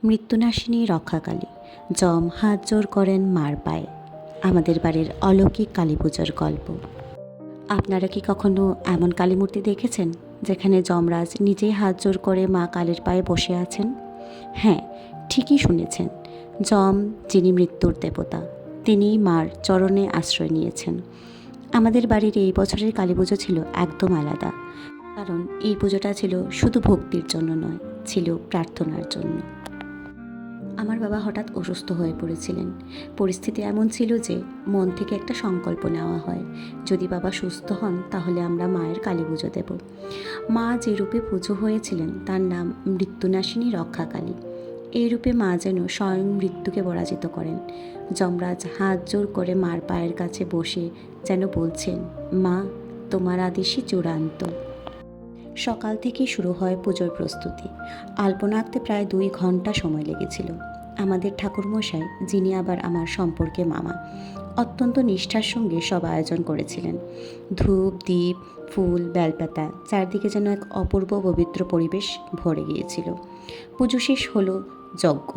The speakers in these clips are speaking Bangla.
মৃত্যুনাশিনী রক্ষাকালী। যম হাত জোর করেন মার পায়ে। আমাদের বাড়ির অলৌকিক কালী পুজোর গল্প। আপনারা কি কখনো এমন কালী মূর্তি দেখেছেন যেখানে যমরাজ নিজেই হাত জোর করে মা কালীর পায়ে বসে আছেন? হ্যাঁ, ঠিকই শুনেছেন। যম, যিনি মৃত্যুর দেবতা, তিনি মার চরণে আশ্রয় নিয়েছেন। আমাদের বাড়ির এই বছরের কালী পুজো ছিল একদম আলাদা। কারণ এই পুজোটা ছিল শুধু ভক্তির জন্য নয়, ছিল প্রার্থনার জন্য। আমার বাবা হঠাৎ অসুস্থ হয়ে পড়েছিলেন। পরিস্থিতি এমন ছিল যে মন থেকে একটা সংকল্প নেওয়া হয়, যদি বাবা সুস্থ হন তাহলে আমরা মায়ের কালী পুজো দেব। মা যে রূপে পুজো হয়েছিলেন তার নাম মৃত্যুনাশিনী রক্ষাকালী। এই রূপে মা যেন স্বয়ং মৃত্যুকে পরাজিত করেন। যমরাজ হাত জোর করে মার পায়ের কাছে বসে যেন বলছেন, মা, তোমার আদেশই চূড়ান্ত। সকাল থেকেই শুরু হয় পুজোর প্রস্তুতি। আলপনা আঁকতে প্রায় 2 ঘন্টা সময় লেগেছিল। আমাদের ঠাকুরমশাই, যিনি আবার আমার সম্পর্কে মামা, অত্যন্ত নিষ্ঠার সঙ্গে সব আয়োজন করেছিলেন। ধূপ, দ্বীপ, ফুল, বেলপাতা, চারদিকে যেন এক অপূর্ব পবিত্র পরিবেশ ভরে গিয়েছিল। পুজো শেষ হলো যজ্ঞ।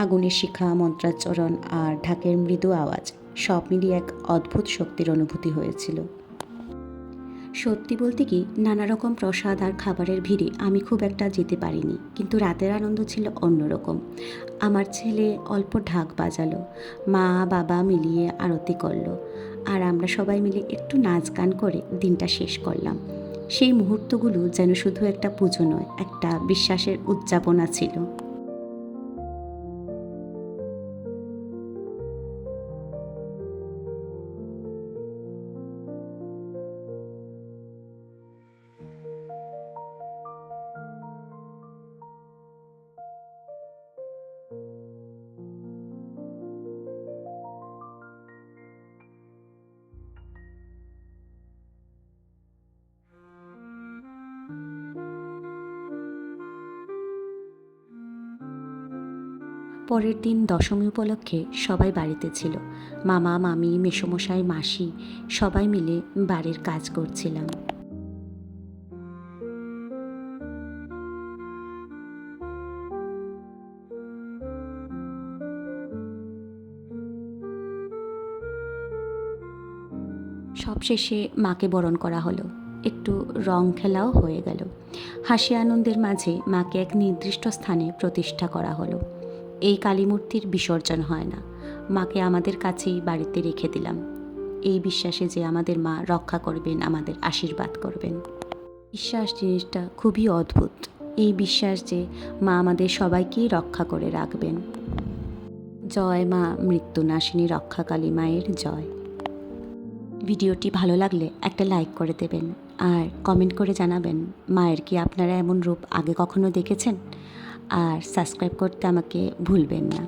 আগুনের শিখা, মন্ত্রাচরণ আর ঢাকের মৃদু আওয়াজ সব মিলিয়ে এক অদ্ভুত শক্তির অনুভূতি হয়েছিল। সত্যি বলতে কি, নানা রকম প্রসাদ আর খাবারের ভিড়ে আমি খুব একটা যেতে পারিনি, কিন্তু রাতের আনন্দ ছিল অন্যরকম। আমার ছেলে অল্প ঢাক বাজালো, মা বাবা মিলিয়ে আরতি করলো, আর আমরা সবাই মিলে একটু নাচ গান করে দিনটা শেষ করলাম। সেই মুহূর্তগুলো যেন শুধু একটা পুজো নয়, একটা বিশ্বাসের উদযাপনা ছিল। পরের দিন দশমী উপলক্ষে সবাই বাড়িতে ছিল। মামা, মামি, মেসোমশাই, মাসি সবাই মিলে বাড়ির কাজ করছিলাম। সবশেষে মাকে বরণ করা হলো। একটু রং খেলাও হয়ে গেল। হাসি আনন্দের মাঝে মাকে এক নির্দিষ্ট স্থানে প্রতিষ্ঠা করা হলো। এই কালী মূর্তির বিসর্জন হয় না। মাকে আমাদের কাছেই বাড়িতে রেখে দিলাম, এই বিশ্বাসে যে আমাদের মা রক্ষা করবেন, আমাদের আশীর্বাদ করবেন। বিশ্বাস জিনিসটা খুবই অদ্ভুত। এই বিশ্বাস যে মা আমাদের সবাইকেই রক্ষা করে রাখবেন। জয় মা মৃত্যুনাশিনী রক্ষাকালী মায়ের জয়। ভিডিওটি ভালো লাগলে একটা লাইক করে দেবেন, আর কমেন্ট করে জানাবেন মায়ের কি আপনারা এমন রূপ আগে কখনো দেখেছেন, আর সাবস্ক্রাইব করতে আমাকে ভুলবেন না।